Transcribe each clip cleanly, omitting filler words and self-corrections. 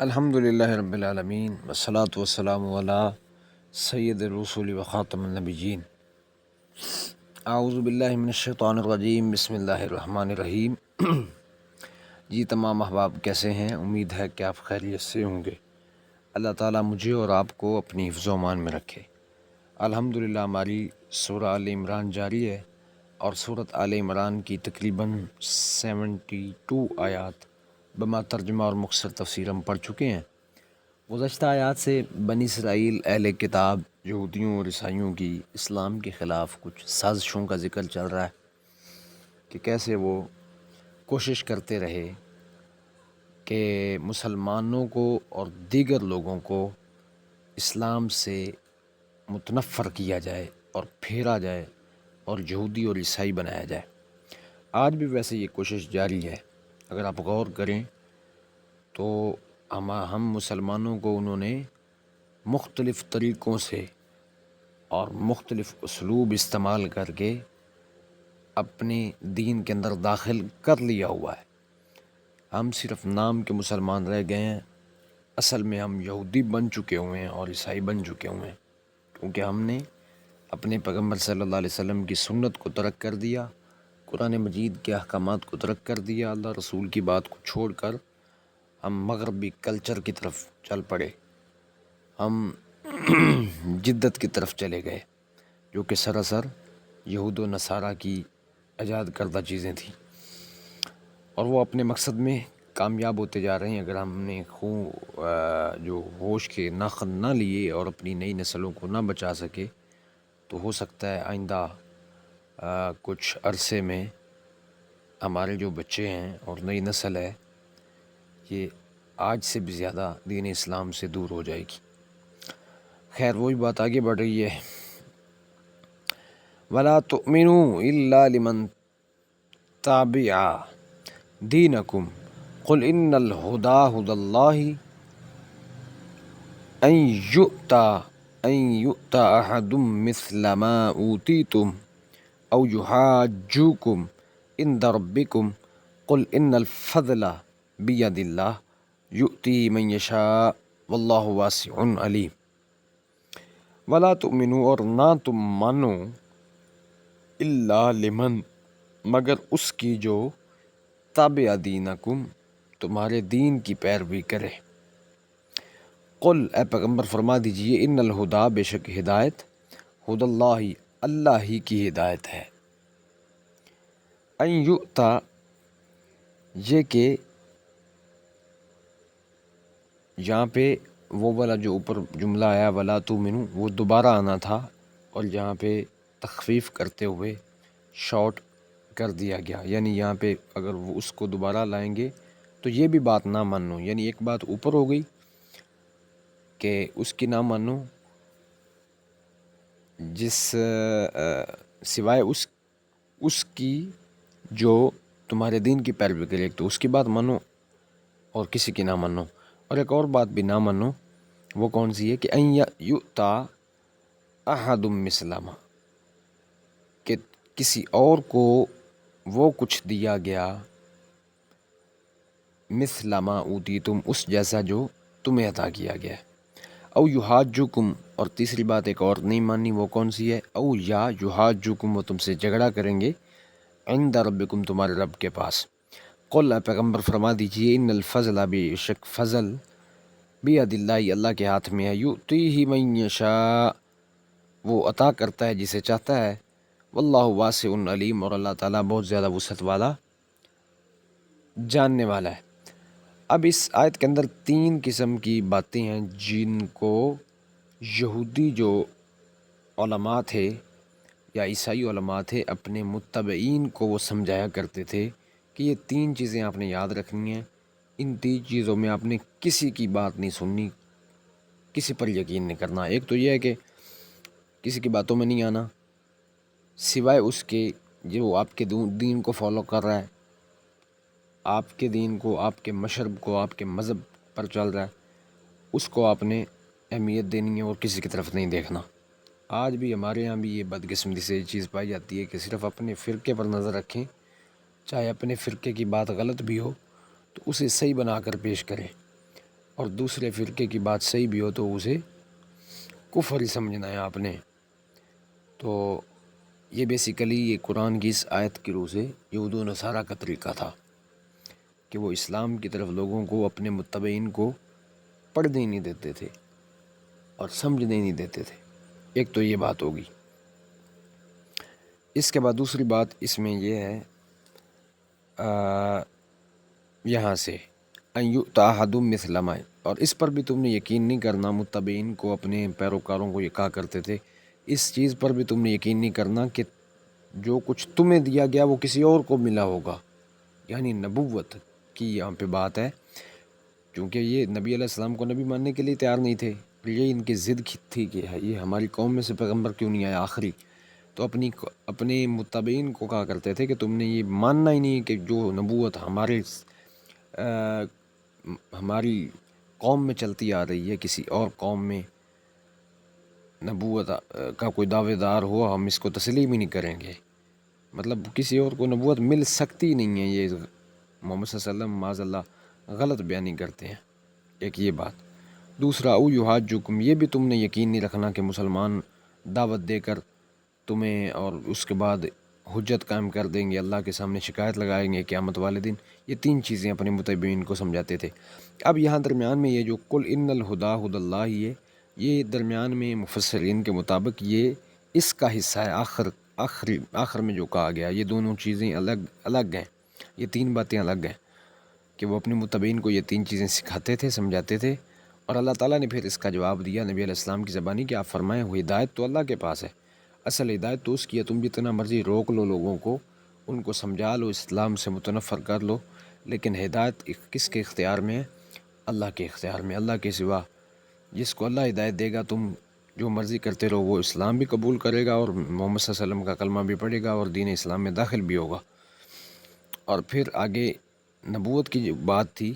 الحمد للہ رب العالمین والصلاة والسلام علی سید الرسول و خاتم النبیین۔ اعوذ باللہ من الشیطان الرجیم، بسم اللہ الرحمن الرحیم۔ جی تمام احباب کیسے ہیں؟ امید ہے کہ آپ خیریت سے ہوں گے۔ اللہ تعالیٰ مجھے اور آپ کو اپنی حفظ و امان میں رکھے۔ الحمدللہ ہماری سورہ آل عمران جاری ہے اور سورۃ آل عمران کی تقریباً 72 آیات بما ترجمہ اور مختصر تفسیر ہم پڑھ چکے ہیں۔ گزشتہ آیات سے بنی اسرائیل اہل کتاب یہودیوں اور عیسائیوں کی اسلام کے خلاف کچھ سازشوں کا ذکر چل رہا ہے کہ کیسے وہ کوشش کرتے رہے کہ مسلمانوں کو اور دیگر لوگوں کو اسلام سے متنفر کیا جائے اور پھیرا جائے اور یہودی اور عیسائی بنایا جائے۔ آج بھی ویسے یہ کوشش جاری ہے۔ اگر آپ غور کریں تو ہم مسلمانوں کو انہوں نے مختلف طریقوں سے اور مختلف اسلوب استعمال کر کے اپنے دین کے اندر داخل کر لیا ہوا ہے۔ ہم صرف نام کے مسلمان رہ گئے ہیں، اصل میں ہم یہودی بن چکے ہوئے ہیں اور عیسائی بن چکے ہوئے ہیں، کیونکہ ہم نے اپنے پیغمبر صلی اللہ علیہ وسلم کی سنت کو ترک کر دیا، قرآن مجید کے احکامات کو ترک کر دیا، اللہ رسول کی بات کو چھوڑ کر ہم مغربی کلچر کی طرف چل پڑے، ہم جدت کی طرف چلے گئے، جو کہ سراسر یہود و نصارہ کی ایجاد کردہ چیزیں تھیں، اور وہ اپنے مقصد میں کامیاب ہوتے جا رہے ہیں۔ اگر ہم نے جو ہوش کے ناخن نہ لیے اور اپنی نئی نسلوں کو نہ بچا سکے تو ہو سکتا ہے آئندہ کچھ عرصے میں ہمارے جو بچے ہیں اور نئی نسل ہے یہ آج سے بھی زیادہ دین اسلام سے دور ہو جائے گی۔ خیر وہی بات آگے بڑھ رہی ہے۔ وَلَا تُؤْمِنُوا إِلَّا لِمَنْ تَابِعَ دِينَكُمْ قُلْ إِنَّ الْهُدَىٰ هُدَى اللَّهِ أَن يُؤْتَىٰ أَحَدٌ مِّثْلَ مَا أُوتِيتُمْ أَوْ يُحَاجُّوكُمْ عِندَ رَبِّكُمْ قُلْ إِنَّ الْفَضْلَ بِيَدِ اللَّهِ يُؤْتِي مَن يَشَاءُ وَاللَّهُ وَاسِعٌ عَلِيمٌ۔ وَلَا تُؤْمِنُوا اور نہ تم مانو إِلَّا لِمَن مگر اس کی جو تابع دینکم تمہارے دین کی پیروی کرے۔ قل اے پیغمبر فرما دیجئے ان الہدا بے شک ہدایت ہد اللہ اللہ ہی کی ہدایت ہے۔ ان یؤتا یہ کہ یہاں پہ وہ والا جو اوپر جملہ آیا ولا تؤمنوا وہ دوبارہ آنا تھا اور یہاں پہ تخفیف کرتے ہوئے شارٹ کر دیا گیا، یعنی یہاں پہ اگر وہ اس کو دوبارہ لائیں گے تو یہ بھی بات نہ مانو، یعنی ایک بات اوپر ہو گئی کہ اس کی نہ مانو جس سوائے اس کی جو تمہارے دین کی پیروی کرے، تو اس کی بات مانو اور کسی کی نہ مانو، اور ایک اور بات بھی نہ مانو، وہ کون سی ہے کہ ان یؤتا احد مثل ما کہ کسی اور کو وہ کچھ دیا گیا مثل ما اوتیتم اس جیسا جو تمہیں عطا کیا گیا ہے۔ او یحاجوکم اور تیسری بات ایک اور نہیں ماننی، وہ کون سی ہے؟ او یا یحاجوکم وہ تم سے جھگڑا کریں گے عند ربکم تمہارے رب کے پاس۔ قل اے پیغمبر فرما دیجئے ان الفضل بے شک فضل بید اللہ اللہ کے ہاتھ میں ہے، یؤتیہ من یشاء وہ عطا کرتا ہے جسے چاہتا ہے، واللہ واسع علیم اور اللہ تعالیٰ بہت زیادہ وسعت والا جاننے والا ہے۔ اب اس آیت کے اندر 3 قسم کی باتیں ہیں جن کو یہودی جو علماء تھے یا عیسائی علماء تھے اپنے متبعین کو وہ سمجھایا کرتے تھے کہ یہ 3 چیزیں آپ نے یاد رکھنی ہیں، ان 3 چیزوں میں آپ نے کسی کی بات نہیں سننی، کسی پر یقین نہیں کرنا۔ ایک تو یہ ہے کہ کسی کی باتوں میں نہیں آنا سوائے اس کے جو آپ کے دین کو فالو کر رہا ہے، آپ کے دین کو، آپ کے مشرب کو، آپ کے مذہب پر چل رہا ہے، اس کو آپ نے اہمیت دینی ہے اور کسی کی طرف نہیں دیکھنا۔ آج بھی ہمارے ہاں بھی یہ بدقسمتی سے یہ چیز پائی جاتی ہے کہ صرف اپنے فرقے پر نظر رکھیں، چاہے اپنے فرقے کی بات غلط بھی ہو تو اسے صحیح بنا کر پیش کریں اور دوسرے فرقے کی بات صحیح بھی ہو تو اسے کفر ہی سمجھنا ہے آپ نے۔ تو یہ بیسیکلی یہ قرآن کی اس آیت کی روح سے یہود و نصارہ کا طریقہ تھا کہ وہ اسلام کی طرف لوگوں کو، اپنے متبعین کو پڑھنے ہی نہیں دیتے تھے اور سمجھنے ہی نہیں دیتے تھے۔ ایک تو یہ بات ہوگی۔ اس کے بعد دوسری بات اس میں یہ ہے یہاں سے ان یؤتی احدم مثل ما، اور اس پر بھی تم نے یقین نہیں کرنا، متبعین کو، اپنے پیروکاروں کو یہ کہا کرتے تھے، اس چیز پر بھی تم نے یقین نہیں کرنا کہ جو کچھ تمہیں دیا گیا وہ کسی اور کو ملا ہوگا، یعنی نبوت کی یہاں پہ بات ہے، کیونکہ یہ نبی علیہ السلام کو نبی ماننے کے لیے تیار نہیں تھے، یہ ان کی ضد تھی کہ یہ ہماری قوم میں سے پیغمبر کیوں نہیں آیا آخری، تو اپنے متبعین کو کہا کرتے تھے کہ تم نے یہ ماننا ہی نہیں کہ جو نبوت ہماری قوم میں چلتی آ رہی ہے، کسی اور قوم میں نبوت کا کوئی دعوے دار ہو ہم اس کو تسلیم ہی نہیں کریں گے، مطلب کسی اور کو نبوت مل سکتی نہیں ہے، یہ محمد صلی اللہ علیہ وسلم معاذ اللہ غلط بیانی کرتے ہیں، ایک یہ بات۔ دوسرا او یحاجکم، یہ بھی تم نے یقین نہیں رکھنا کہ مسلمان دعوت دے کر تمہیں اور اس کے بعد حجت قائم کر دیں گے، اللہ کے سامنے شکایت لگائیں گے قیامت والے دن، یہ تین چیزیں اپنے متبعین کو سمجھاتے تھے۔ اب یہاں درمیان میں یہ جو قل ان الہدی ھدی اللہ یہ درمیان میں مفسرین کے مطابق یہ اس کا حصہ ہے، آخر میں جو کہا گیا، یہ دونوں چیزیں الگ ہیں، یہ تین باتیں الگ ہیں کہ وہ اپنے متبعین کو یہ تین چیزیں سکھاتے تھے، سمجھاتے تھے، اور اللہ تعالیٰ نے پھر اس کا جواب دیا نبی علیہ السلام کی زبانی کہ آپ فرمائیں وہ ہدایت تو اللہ کے پاس ہے، اصل ہدایت تو اس کی ہے، تم جتنا مرضی روک لو لوگوں کو، ان کو سمجھا لو، اسلام سے متنفر کر لو، لیکن ہدایت کس کے اختیار میں ہے؟ اللہ کے اختیار میں، اللہ کے سوا جس کو اللہ ہدایت دے گا تم جو مرضی کرتے رہو، وہ اسلام بھی قبول کرے گا اور محمد صلی اللہ علیہ وسلم کا کلمہ بھی پڑھے گا اور دین اسلام میں داخل بھی ہوگا۔ اور پھر آگے نبوت کی جو بات تھی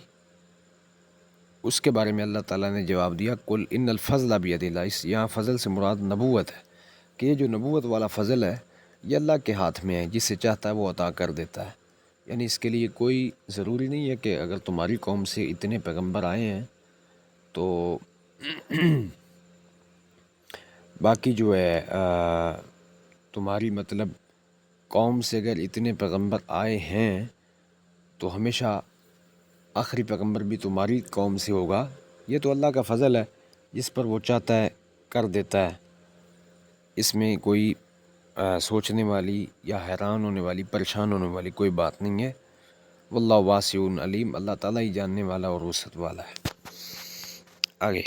اس کے بارے میں اللہ تعالیٰ نے جواب دیا قل ان الفضل بید اللہ، اس یہاں فضل سے مراد نبوت ہے کہ یہ جو نبوت والا فضل ہے یہ اللہ کے ہاتھ میں ہے، جسے چاہتا ہے وہ عطا کر دیتا ہے، یعنی اس کے لیے کوئی ضروری نہیں ہے کہ اگر تمہاری قوم سے اتنے پیغمبر آئے ہیں تو باقی جو ہے تمہاری مطلب قوم سے اگر اتنے پیغمبر آئے ہیں تو ہمیشہ آخری پیغمبر بھی تمہاری قوم سے ہوگا، یہ تو اللہ کا فضل ہے، جس پر وہ چاہتا ہے کر دیتا ہے، اس میں کوئی سوچنے والی یا حیران ہونے والی، پریشان ہونے والی کوئی بات نہیں ہے۔ واللہ واسع علیم، اللہ تعالیٰ ہی جاننے والا اور وسعت والا ہے۔ آگے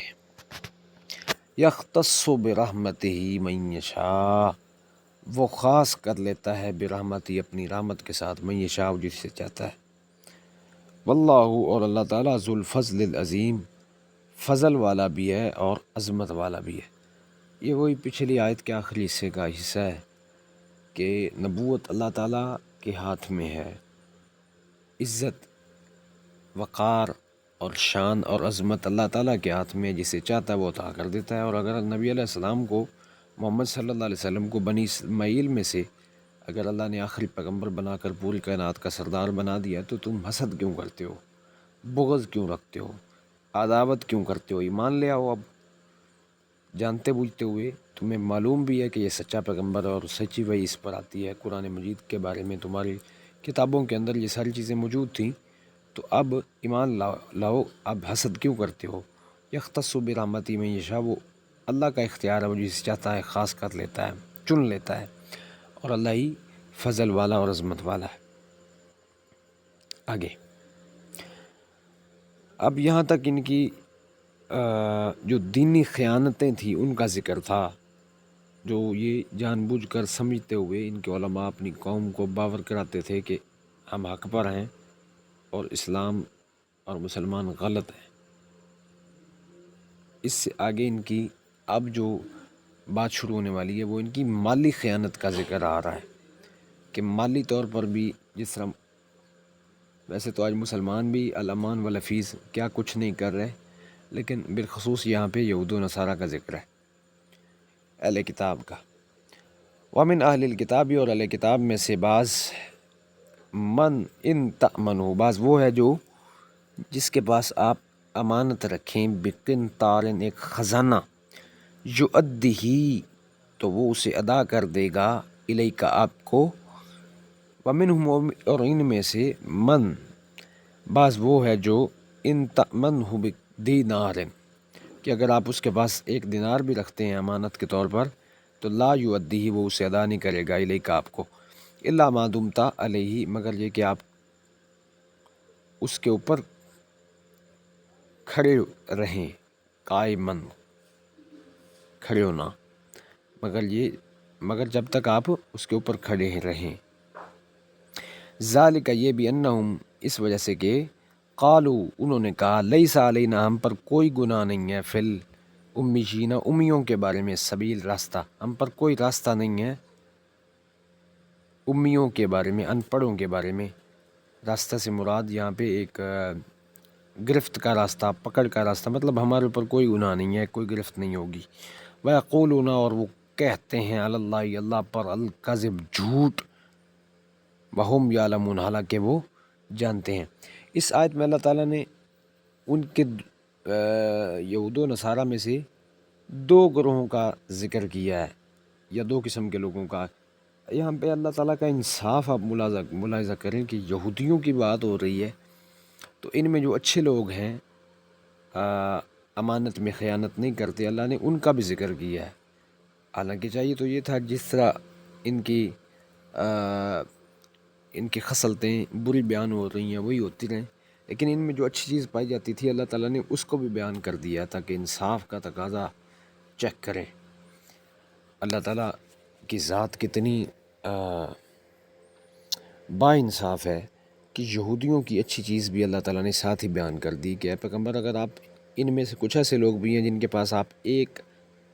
یختص برحمتہ من یشاء، وہ خاص کر لیتا ہے برحمتہ اپنی رحمت کے ساتھ، من یشاء جس سے چاہتا ہے، واللہ اور اللہ تعالیٰ ذو الفضل العظیم، فضل والا بھی ہے اور عظمت والا بھی ہے۔ یہ وہی پچھلی آیت کے آخری حصے کا حصہ ہے کہ نبوت اللہ تعالیٰ کے ہاتھ میں ہے، عزت، وقار اور شان اور عظمت اللہ تعالیٰ کے ہاتھ میں، جسے چاہتا ہے وہ عطا کر دیتا ہے۔ اور اگر نبی علیہ السلام کو، محمد صلی اللہ علیہ وسلم کو بنی اسماعیل میں سے اگر اللہ نے آخری پیغمبر بنا کر پوری کائنات کا سردار بنا دیا تو تم حسد کیوں کرتے ہو، بغض کیوں رکھتے ہو، عداوت کیوں کرتے ہو؟ ایمان لے آؤ اب، جانتے بوجھتے ہوئے، تمہیں معلوم بھی ہے کہ یہ سچا پیغمبر ہے اور سچی وحی اس پر آتی ہے، قرآن مجید کے بارے میں تمہاری کتابوں کے اندر یہ ساری چیزیں موجود تھیں، تو اب ایمان لاؤ، اب حسد کیوں کرتے ہو؟ یختص برحمتہ من یشاء، وہ اللہ کا اختیار ہے، وہ جسے چاہتا ہے خاص کر لیتا ہے، چن لیتا ہے، اور اللہ ہی فضل والا اور عظمت والا ہے۔ آگے اب یہاں تک ان کی جو دینی خیانتیں تھیں ان کا ذکر تھا، جو یہ جان بوجھ کر سمجھتے ہوئے ان کے علماء اپنی قوم کو باور کراتے تھے کہ ہم حق پر ہیں اور اسلام اور مسلمان غلط ہیں۔ اس سے آگے ان کی اب جو بات شروع ہونے والی ہے وہ ان کی مالی خیانت کا ذکر آ رہا ہے کہ مالی طور پر بھی، جس طرح ویسے تو آج مسلمان بھی الامان والحفیظ کیا کچھ نہیں کر رہے، لیکن بالخصوص یہاں پہ یہود و نصارہ کا ذکر ہے، اہل کتاب کا۔ ومن اہل الکتاب، اور اہل کتاب میں سے بعض، من ان تأمنوا، بعض وہ ہے جو جس کے پاس آپ امانت رکھیں بقنطار ایک خزانہ یؤدیہ تو وہ اسے ادا کر دے گا الیک آپ کو ومنہم اور ان میں سے من بعض وہ ہے جو ان تأمنہ بدینار کہ اگر آپ اس کے پاس ایک دینار بھی رکھتے ہیں امانت کے طور پر تو لا یؤدیہ وہ اسے ادا نہیں کرے گا الیک آپ کو الا ما دمت علیہ مگر یہ کہ آپ اس کے اوپر کھڑے رہیں قائمن کھڑے ہونا مگر جب تک آپ اس کے اوپر کھڑے رہیں ذالک یہ بھی انہم اس وجہ سے کہ قالو انہوں نے کہا لیس علینا ہم پر کوئی گناہ نہیں ہے فل امیین امیوں کے بارے میں سبیل راستہ ہم پر کوئی راستہ نہیں ہے امیوں کے بارے میں ان پڑھوں کے بارے میں راستہ سے مراد یہاں پہ ایک گرفت کا راستہ پکڑ کا راستہ مطلب ہمارے اوپر کوئی گناہ نہیں ہے کوئی گرفت نہیں ہوگی وَيَقُولُونَ اور وہ کہتے ہیں علی اللہ اللہ پر الکذب جھوٹ وَهُمْ يَعْلَمُونَ حالانکہ وہ جانتے ہیں۔ اس آیت میں اللہ تعالیٰ نے ان کے یہود و نصارہ میں سے دو گروہوں کا ذکر کیا ہے یا دو قسم کے لوگوں کا۔ یہاں پہ اللہ تعالیٰ کا انصاف آپ ملاحظہ کریں کہ یہودیوں کی بات ہو رہی ہے تو ان میں جو اچھے لوگ ہیں امانت میں خیانت نہیں کرتے اللہ نے ان کا بھی ذکر کیا ہے، حالانکہ چاہیے تو یہ تھا جس طرح ان کی خصلتیں بری بیان ہو رہی ہیں وہی ہوتی رہیں، لیکن ان میں جو اچھی چیز پائی جاتی تھی اللہ تعالیٰ نے اس کو بھی بیان کر دیا تاکہ انصاف کا تقاضا چیک کریں۔ اللہ تعالیٰ کی ذات کتنی با انصاف ہے کہ یہودیوں کی اچھی چیز بھی اللہ تعالیٰ نے ساتھ ہی بیان کر دی کہ اے پیغمبر اگر آپ ان میں سے کچھ ایسے لوگ بھی ہیں جن کے پاس آپ ایک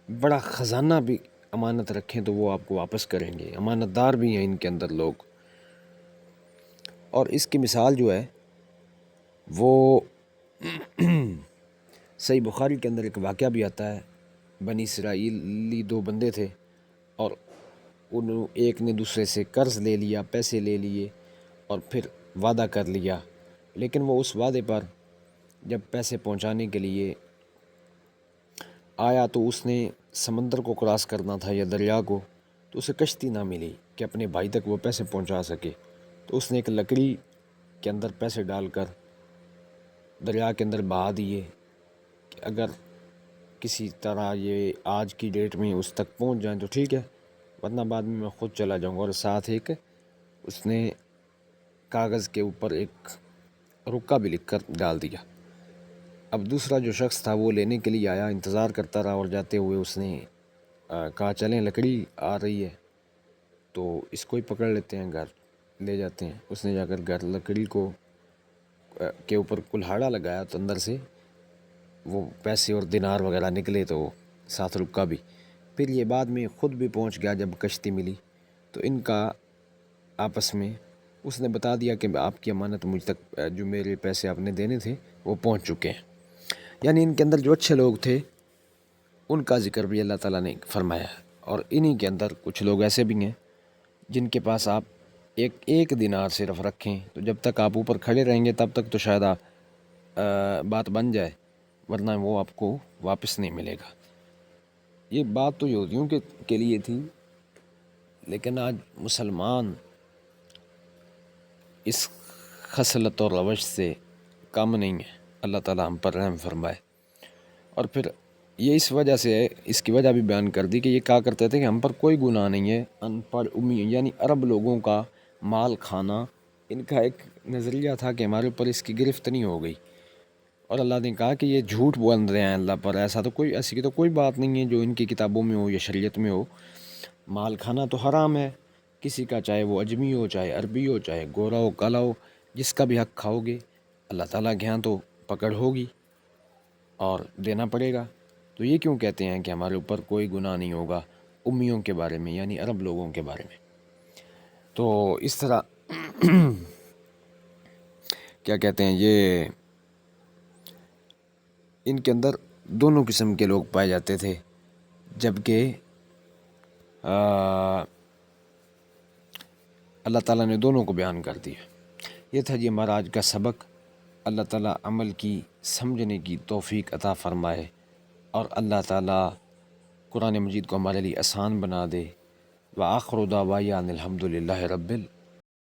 بڑا خزانہ بھی امانت رکھیں تو وہ آپ کو واپس کریں گے، امانت دار بھی ہیں ان کے اندر لوگ۔ اور اس کی مثال جو ہے وہ صحیح بخاری کے اندر ایک واقعہ بھی آتا ہے، بنی اسرائیلی دو بندے تھے اور ایک نے دوسرے سے قرض لے لیا، پیسے لے لیے اور پھر وعدہ کر لیا، لیکن وہ اس وعدے پر جب پیسے پہنچانے کے لیے آیا تو اس نے سمندر کو کراس کرنا تھا یا دریا کو، تو اسے کشتی نہ ملی کہ اپنے بھائی تک وہ پیسے پہنچا سکے، تو اس نے ایک لکڑی کے اندر پیسے ڈال کر دریا کے اندر بہا دیے کہ اگر کسی طرح یہ آج کی ڈیٹ میں اس تک پہنچ جائیں تو ٹھیک ہے ورنہ بعد میں خود چلا جاؤں گا، اور ساتھ ایک اس نے کاغذ کے اوپر ایک رکا بھی لکھ کر ڈال دیا۔ اب دوسرا جو شخص تھا وہ لینے کے لیے آیا، انتظار کرتا رہا اور جاتے ہوئے اس نے کہا چلیں لکڑی آ رہی ہے تو اس کو ہی پکڑ لیتے ہیں، گھر لے جاتے ہیں۔ اس نے جا کر گھر لکڑی کو کے اوپر کلہاڑا لگایا تو اندر سے وہ پیسے اور دینار وغیرہ نکلے تو ساتھ رکا بھی۔ پھر یہ بعد میں خود بھی پہنچ گیا جب کشتی ملی تو ان کا آپس میں اس نے بتا دیا کہ آپ کی امانت مجھ تک جو میرے پیسے آپ نے دینے تھے وہ پہنچ چکے ہیں۔ یعنی ان کے اندر جو اچھے لوگ تھے ان کا ذکر بھی اللہ تعالیٰ نے فرمایا ہے، اور انہی کے اندر کچھ لوگ ایسے بھی ہیں جن کے پاس آپ ایک دینار صرف رکھیں تو جب تک آپ اوپر کھڑے رہیں گے تب تک تو شاید بات بن جائے ورنہ وہ آپ کو واپس نہیں ملے گا۔ یہ بات تو یہودیوں کے لیے تھی، لیکن آج مسلمان اس خصلت اور روش سے کم نہیں ہے، اللہ تعالیٰ ہم پر رحم فرمائے۔ اور پھر یہ اس وجہ سے ہے، اس کی وجہ بھی بیان کر دی کہ یہ کہا کرتے تھے کہ ہم پر کوئی گناہ نہیں ہے، ان پڑھ امی یعنی عرب لوگوں کا مال کھانا ان کا ایک نظریہ تھا کہ ہمارے اوپر اس کی گرفت نہیں ہو گئی، اور اللہ نے کہا کہ یہ جھوٹ بول رہے ہیں اللہ پر، ایسی تو کوئی بات نہیں ہے جو ان کی کتابوں میں ہو یا شریعت میں ہو۔ مال کھانا تو حرام ہے کسی کا، چاہے وہ اجمی ہو، چاہے عربی ہو، چاہے گورا ہو کالا ہو، جس کا بھی حق کھاؤ گے اللہ تعالیٰ کے ہاں تو پکڑ ہوگی اور دینا پڑے گا۔ تو یہ کیوں کہتے ہیں کہ ہمارے اوپر کوئی گناہ نہیں ہوگا امیوں کے بارے میں یعنی عرب لوگوں کے بارے میں؟ تو اس طرح کیا کہتے ہیں یہ ان کے اندر دونوں قسم کے لوگ پائے جاتے تھے، جبکہ اللہ تعالیٰ نے دونوں کو بیان کر دیا۔ یہ تھا جی ہمارا آج کا سبق۔ اللہ تعالیٰ عمل کی سمجھنے کی توفیق عطا فرمائے، اور اللہ تعالیٰ قرآن مجید کو ہمارے لیے آسان بنا دے۔ وآخر دعوانا الحمد للہ رب